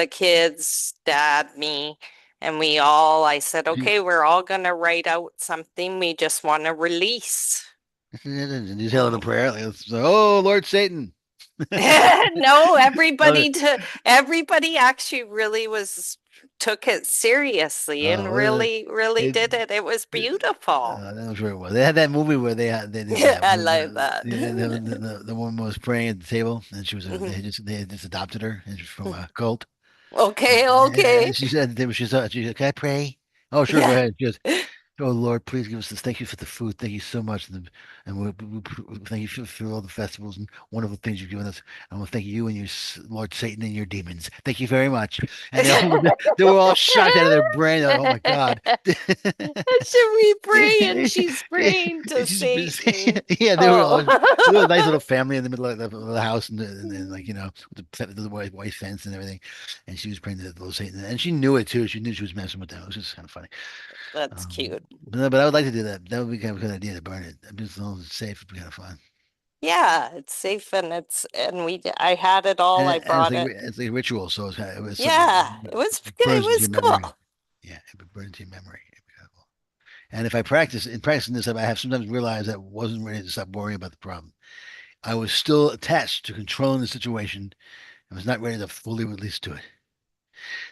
kids, dad, me, and I said, okay, we're all gonna write out something we just want to release. You tell it a prayer. Like, oh Lord Satan. No, Oh, everybody actually really took it seriously and well, really it, did it. It was beautiful. that was very well. They had that movie where they did Yeah, that. I love that. The woman was praying at the table, and she was Mhm. they had just adopted her, and she's from a cult. Okay, And okay. she said, she said, can I pray? Oh, sure, go Yeah. ahead. She goes, oh Lord, please give us this. Thank you for the food. Thank you so much. And thank you for all the festivals and wonderful things you've given us. And we'll thank you and your Lord Satan and your demons. Thank you very much. And they were all shocked out of their brain. Like, oh my God. Should we pray? And she's praying to Satan. Yeah, Oh. they were a nice little family in the middle of the house, and then like the white fence and everything. And she was praying to the little Satan, and she knew it too. She knew she was messing with them. It was just kind of funny. That's cute. But I would like to do that. That would be kind of a good idea to burn it. It's a little safe. It'd be kind of fun. Yeah, it's safe and I had it all. I And brought it. it's like a ritual, so it was something Yeah, it burns into was your memory. cool. Yeah, it burns into your memory. It'd be kind of cool. And if I practice in practicing this, I have sometimes realized that I wasn't ready to stop worrying about the problem. I was still attached to controlling the situation and was not ready to fully release to it.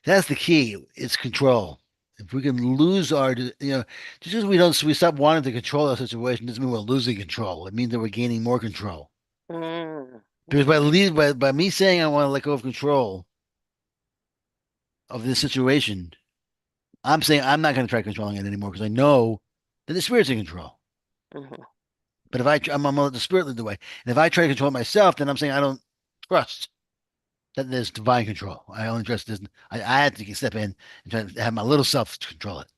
That's the key. It's control. If we can lose just as we stop wanting to control our situation doesn't mean we're losing control. It means that we're gaining more control. Mm, Because mhm, by me saying I want to let go of control of this situation, I'm saying I'm not going to try controlling it anymore because I know that the spirit's in control. mhm, But if I'm gonna let the spirit lead the way, and if I try to control it myself, then I'm saying I don't trust that there's divine control. I only trust this. I had to step in and try to have my little self to control it.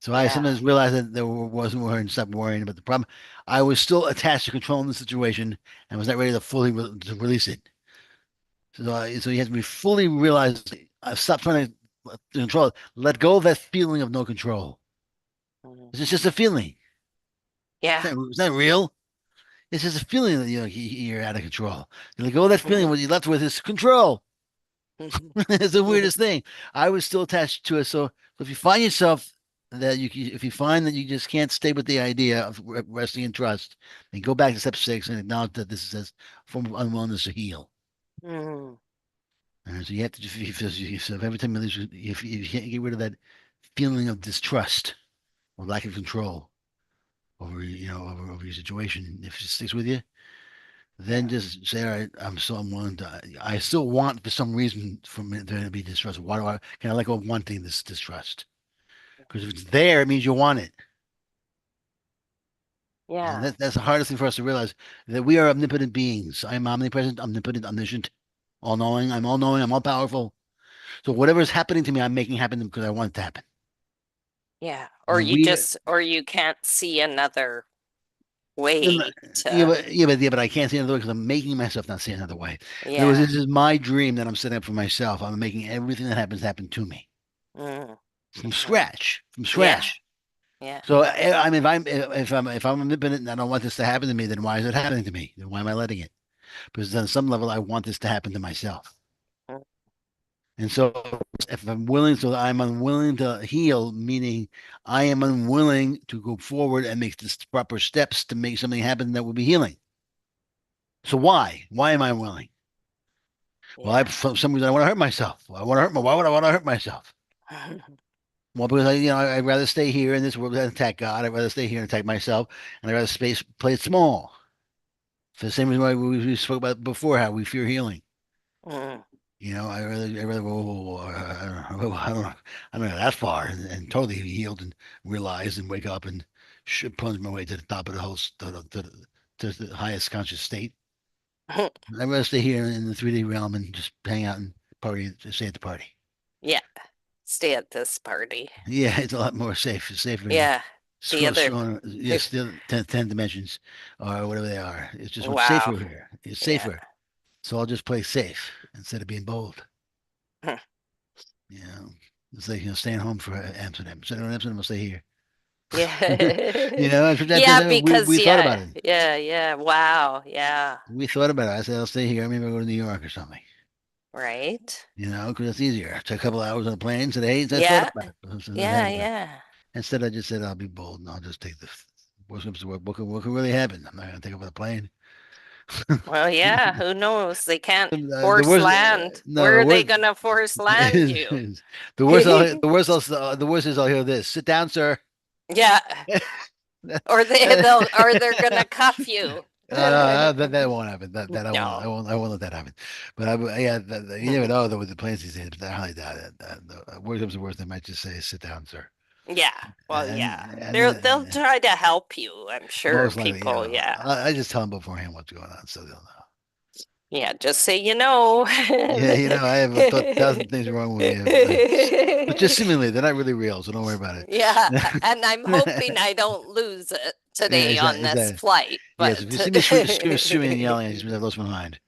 So I yeah. sometimes realized that there wasn't worrying and stopped worrying about the problem. I was still attached to controlling the situation and was not ready to fully to release it. So you have to be fully realized. I stopped trying to control it. Let go of that feeling of no control. Mhm. It's just a feeling. Yeah. It's not real. It's just a feeling that you're out of control. You let go of that feeling. Mhm, What you're left with is control. mhm, It's the mhm, weirdest thing. I was still attached to it. So if you find yourself if you find that you just can't stay with the idea of resting in trust, then go back to step 6 and acknowledge that this is a form of unwillingness to heal. mhm. So you have to just so every time if you can't get rid of that feeling of distrust or lack of control, over over your situation. If it sticks with you, then just say, all right, I'm willing to. I still want for some reason for me there to be distrust. Why do I? Can I let go of wanting this distrust? Because if it's there, it means you want it. And Yeah. that's the hardest thing for us to realize, that we are omnipotent beings. I am omnipresent, omnipotent, omniscient, all knowing. I'm all knowing. I'm all powerful. So whatever is happening to me, I'm making happen because I want it to happen. Yeah. And we, Or you can't see another no, no, way yeah, to, but I can't see another way because I'm making myself not see another way. In other words, yeah. this is my dream that I'm setting up for myself. I'm making everything that happens happen to me Mm, from mhm. scratch, from Yeah. scratch. Yeah. So I mean, if I'm omnipotent and I don't want this to happen to me, then why is it happening to me? Then why am I letting it? Because on some level, I want this to happen to myself. Mm. And so if I'm willing, so I'm unwilling to heal, meaning I am unwilling to go forward and make the proper steps to make something happen that will be healing. So why? Why am I willing? Well, Yeah. for some reason I want to hurt myself. Why would I want to hurt myself? Well, because I'd rather stay here in this world than attack God. I'd rather stay here and attack myself, and I'd rather play it small. For the same reason why we spoke about before, how we fear healing. Mm. I rather go, I don't know that far and totally be healed and realize and wake up and plunge my way to the top of the whole, to the highest conscious state. I'd rather stay here in the 3D realm and just hang out and party, stay at the party. Yeah. Stay at this party. Yeah, it's a lot more safe. It's safer than Yeah. The other, yes, the 10 dimensions or whatever they are. It's just what's safer wow. here. It's Yeah. safer. So I'll just play safe instead of being bold. Hmm. You know, it's like, staying home for Amsterdam. So in Amsterdam, I'll stay here. Yeah. Yeah, That's because we thought about yeah. it. Yeah. Yeah. Wow. Yeah. We thought about it. I said, I'll stay here. Maybe I'll go to New York or something. Right. Because it's easier. Take a couple of hours on a plane. Said, hey, I thought Yeah. about it. So I had Yeah. about it. Yeah. Instead, I just said, I'll be bold and I'll just take the worst comes to worst. What can really happen? I'm not going to take over the plane. Well, yeah, who knows? They can't The force worst, land. no, Where the are they worst, gonna force land you? the worst is I'll hear this. Sit down, sir. Yeah. Or they're gonna cuff you. That won't happen. No. I won't let that happen. But yeah, you never know though with the plans these days. But I highly doubt it. The worst comes to worst, they might just say, "Sit down, sir," Yeah. Well, and yeah. and They'll try to help you, I'm sure, most likely, people. Yeah. I just tell them beforehand what's going on, so they'll know. Yeah, just say you know. Yeah, I have 1,000 things wrong with me, but just seemingly they're not really real, so don't worry about Yeah, and I'm it. hoping I don't lose it Yeah, today on this exactly. flight, Yes, if but you see me screaming and yelling, I just mean I've lost my mind.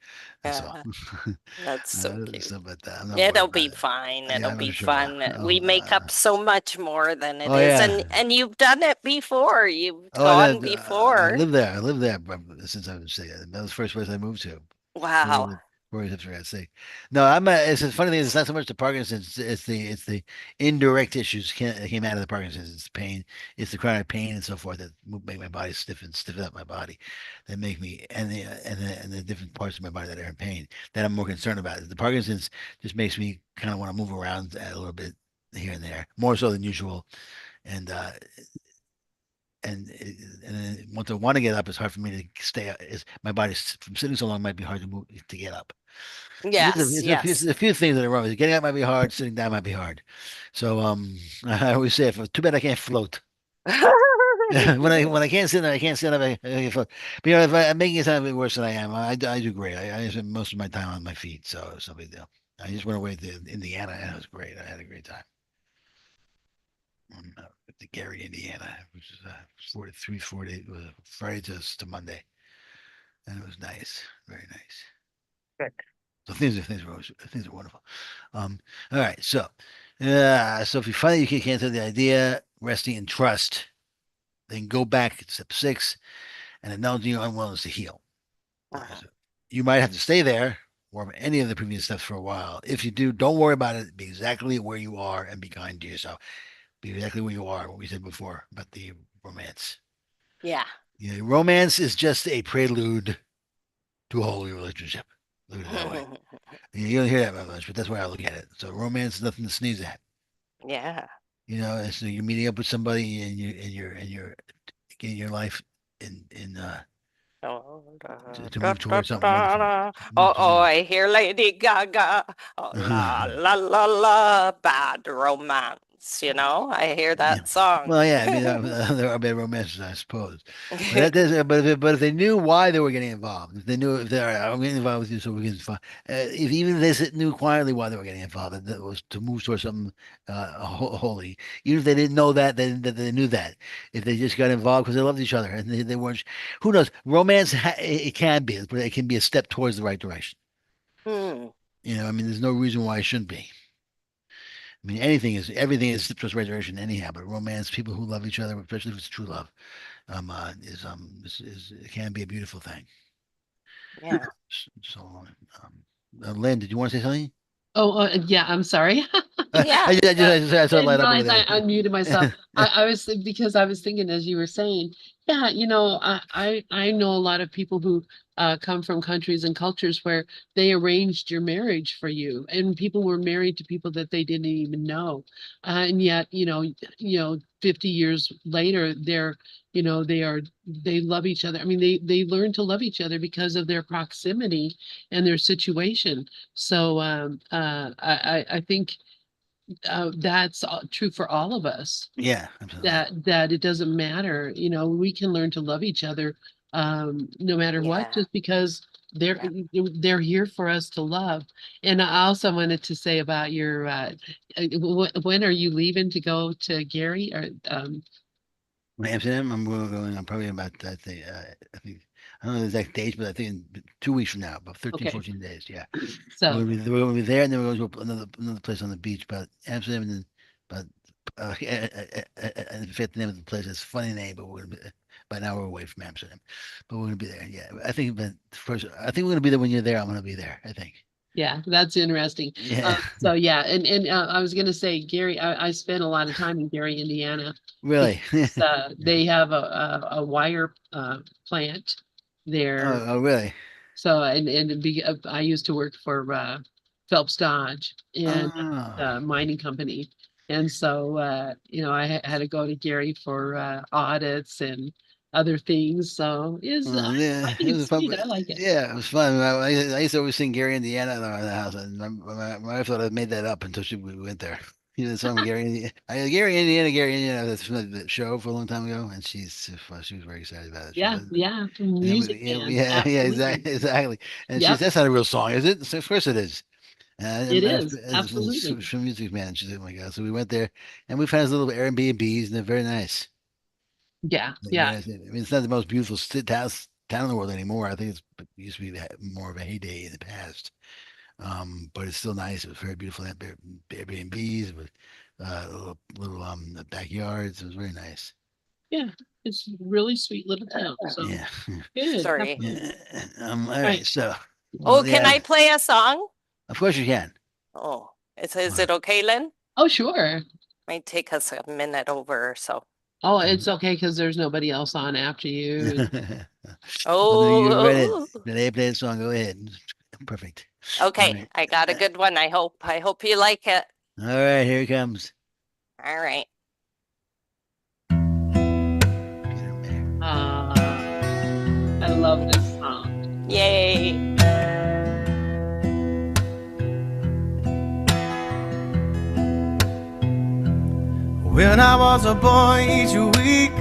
That's all. yeah, that's so cute. So, but I'm not worried It'll about be it. fine. It'll Yeah, I'm be sure. fun. We make up so much more than it Oh is, yeah. and you've done it before. You've Oh, gone I before. live there. I live there since I was sick. That was the first place I moved to. Wow. 4 years after I got sick. No, it's the funny thing is it's not so much the Parkinson's, it's the indirect issues that came out of the Parkinson's. It's pain, it's the chronic pain and so forth that make my body stiffen up my body, that make me and the different parts of my body that are in pain that I'm more concerned about. The Parkinson's just makes me kind of want to move around a little bit here and there, more so than usual, and and then once I want to get up, it's hard for me to stay. Is my body from sitting so long might be hard to move to get up. So Yes, it's yes. a few things that are wrong. Getting up might be hard. Sitting down might be hard. So I always say, too bad I can't float. When I can't sit there, I can't sit up. I can float. But if I'm making it sound a bit worse than I am, I do great. I spend most of my time on my feet, so it's no big deal. I just went away to Indiana, and it was great. I had a great time. To Gary, Indiana, which is 43, 40, Friday to Monday, and it was nice, very nice. Good. So things are wonderful. All right, so so if you finally you can cancel the idea, resting in trust, then go back to step 6 and acknowledging your unwillingness to heal. Uh-huh. So you might have to stay there or any of the previous steps for a while. If you do, don't worry about it. Be exactly where you are and be kind to yourself. Be exactly where you are. What we said before about the romance. Yeah. Romance is just a prelude to a holy relationship. Look at it that way. You don't hear that very much, but that's why I look at it. So romance is nothing to sneeze at. Yeah. And so you're meeting up with somebody and you're get your life in Oh, to move towards something wonderful. oh, I hear Lady Gaga. Oh, la la la la, bad romance. You know, I hear Yeah. that song. Well, yeah, I mean, there are bad romances, I suppose. But but if they knew why they were getting involved, if they knew if they're, I'm getting involved with you, so we can involved. If even they knew quietly why they were getting involved, that was to move towards something holy. Even if they didn't know that, they knew that. If they just got involved because they loved each other and they weren't, who knows? Romance, it can be, but it can be a step towards the right direction. Hmm. I mean, there's no reason why it shouldn't be. I mean, everything is step towards the right direction anyhow. But romance, people who love each other, especially if it's true love, is it can be a beautiful thing. Yeah. So, Lynn, did you want to say something? Oh, yeah, I'm sorry. Yeah. I saw it Didn't light up over realize I there. unmuted myself. I was because I was thinking as you were saying, yeah, I know a lot of people who come from countries and cultures where they arranged your marriage for you, and people were married to people that they didn't even know, and yet 50 years later, they love each other. I mean, they learn to love each other because of their proximity and their situation. So I think that's true for all of us, Yeah, absolutely. that it doesn't matter, we can learn to love each other no matter what, Yeah. just because they're here for us to love. And I also wanted to say about your when are you leaving to go to Gary or Amsterdam, I'm probably about that. I think I don't know the exact dates, but I think in 2 weeks from now, about 13, Okay. 14 days. Yeah, so we're gonna be there, and then we're going to another place on the beach, but Amsterdam, and then but I forget the name of the place. It's a funny name, but we're gonna be about an hour away from Amsterdam, but we're gonna be there. Yeah, I think. But first, I think we're gonna be there when you're there. I'm gonna be there. I think. yeah, that's interesting. Yeah. So yeah, and I was gonna say, Gary, I spent a lot of time in Gary, Indiana. Really? They have a wire plant there. Oh, really? So I used to work for Phelps Dodge and Oh. the mining company, and so I had to go to Gary for audits and other things. So Well, I yeah, think it was it's fun. sweet. I like it. Yeah, it was fun. I used to always sing Gary, Indiana around the house, and my wife thought I made that up until we went there. The song Gary, Gary, Indiana, Gary, Indiana. That's from the show for a long time ago, and she was very excited about it. Yeah, yeah, And then music fans, yeah, absolutely. exactly. And Yep, that's not a real song, is it? So of course it is. it I was is absolutely. from Music Man. She said, "Oh my God!" So we went there, and we found this little Airbnbs, and they're very nice. Yeah, Like, yeah. I mean, it's not the most beautiful town in the world anymore. I think it used to be more of a heyday in the past. But it's still nice. It was very beautiful. Airbnbs with little backyards. It was very nice. Yeah, it's a really sweet little town. So Yeah. good. Sorry. Yeah. All Right. right. So, Oh, well, can yeah, I play a song? of course you can. Oh, is it okay, Lynn? Oh, sure. Might take us a minute over or so. Oh, it's okay because there's nobody else on after you. Well, then you read it. Oh, Play that song. Go ahead. Perfect. okay. All right. I got a good one. I hope you like it. All right. Here it comes. All right. I love this song. Yay. When I was a boy, each week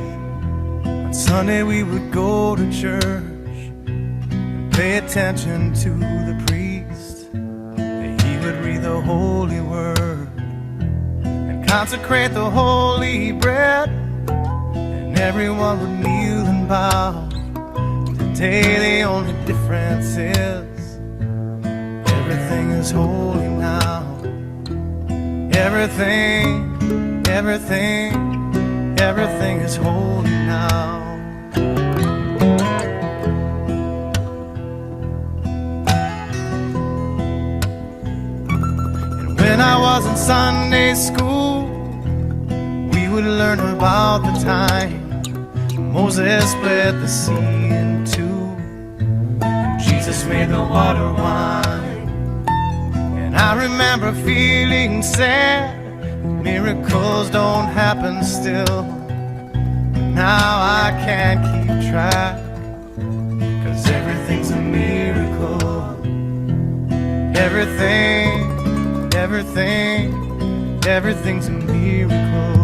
on Sunday we would go to church and pay attention to the priest. He would read the holy word and consecrate the holy bread, and everyone would kneel and bow. Today the only difference is everything is holy now. Everything is holy now. And when I was in Sunday school, we would learn about the time Moses split the sea in two, and Jesus made the water wine. And I remember feeling sad. Miracles don't happen still. now I can't keep track, 'cause everything's a miracle. Everything's a miracle.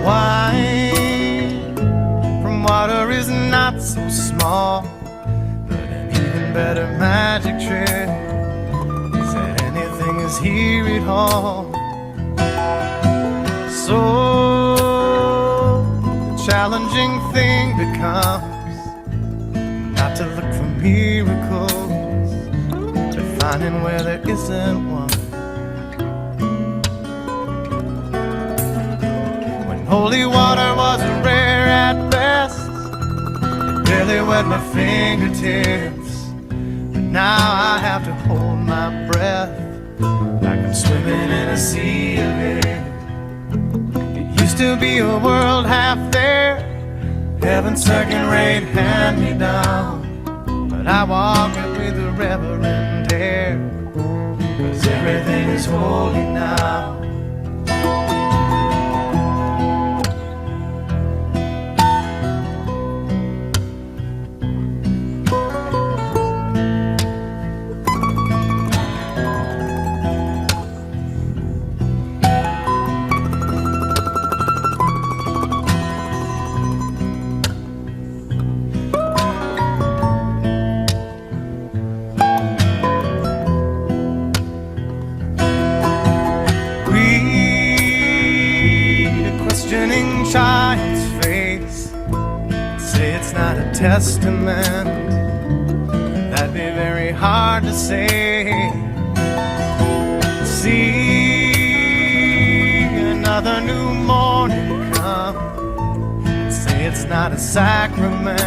Wine from water is not so small, but an even better magic trick is that anything is here at all. So the challenging thing becomes not to look for miracles, but finding where there isn't one. When holy water was rare at best, it barely wet my fingertips, but now I have to hold my breath like I'm swimming in a sea of it. It used to be a world half there, heaven's second-rate hand-me-down, but I walk it with a reverent air, 'cause everything is holy now. Child's face, say it's not a testament, that'd be very hard to say. See another new morning come, say it's not a sacrament,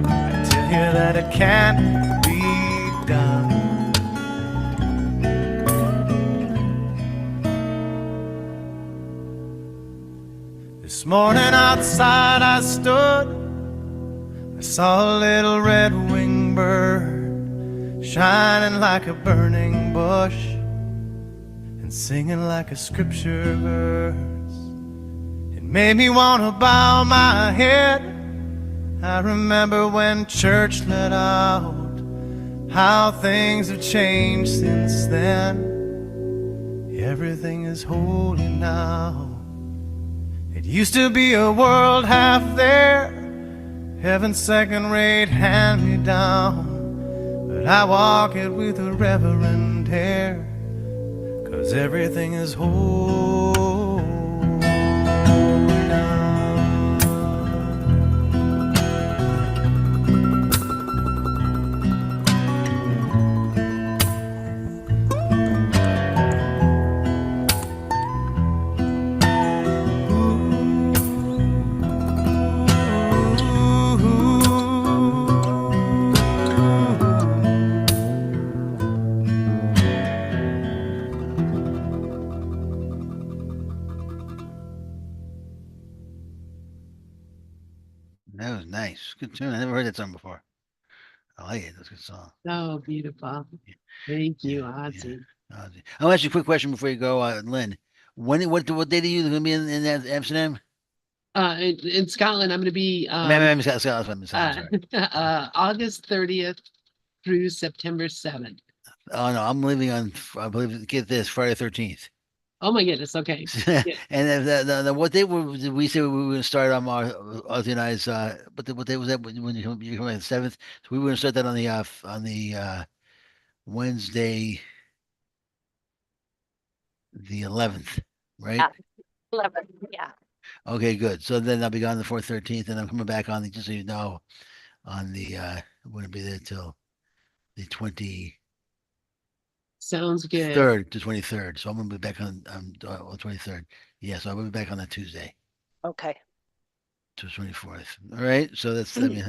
I tell you that it can't be done. This morning outside I stood, I saw a little red-winged bird shining like a burning bush and singing like a scripture verse. It made me want to bow my head. I remember when church let out, how things have changed since then. Everything is holy now. It used to be a world half there, heaven's second-rate hand-me-down, but I walk it with a reverent air, 'cause everything is holy now. That was nice. Good tune. I never heard that song before. I like it. That's a good song. Oh, beautiful. Thank you, Yeah, Audsie. Audsie. I'll ask you a quick question before you go, Lynn. What date are you going to be in Amsterdam? In Scotland, I'm going to be I'm sorry. August 30th through September 7th. Oh no, I'm leaving on. I believe. Get this, Friday 13th. Oh my goodness. Okay. And what day did we say we were going to start on our Audsie and I's? What day was that when you come like the 7th? So we were going to start that on the Wednesday, the 11th, right? Yeah. 11, yeah. Okay, good. So then I'll be gone the 4th, 13th, and I'm coming back on the, just so you know, on the I wouldn't be there till the 23rd Sounds good. to 23rd. So I'm gonna be back on 23rd. Yeah, so I will be back on that Tuesday Okay. to 24th. All right. So that's I mean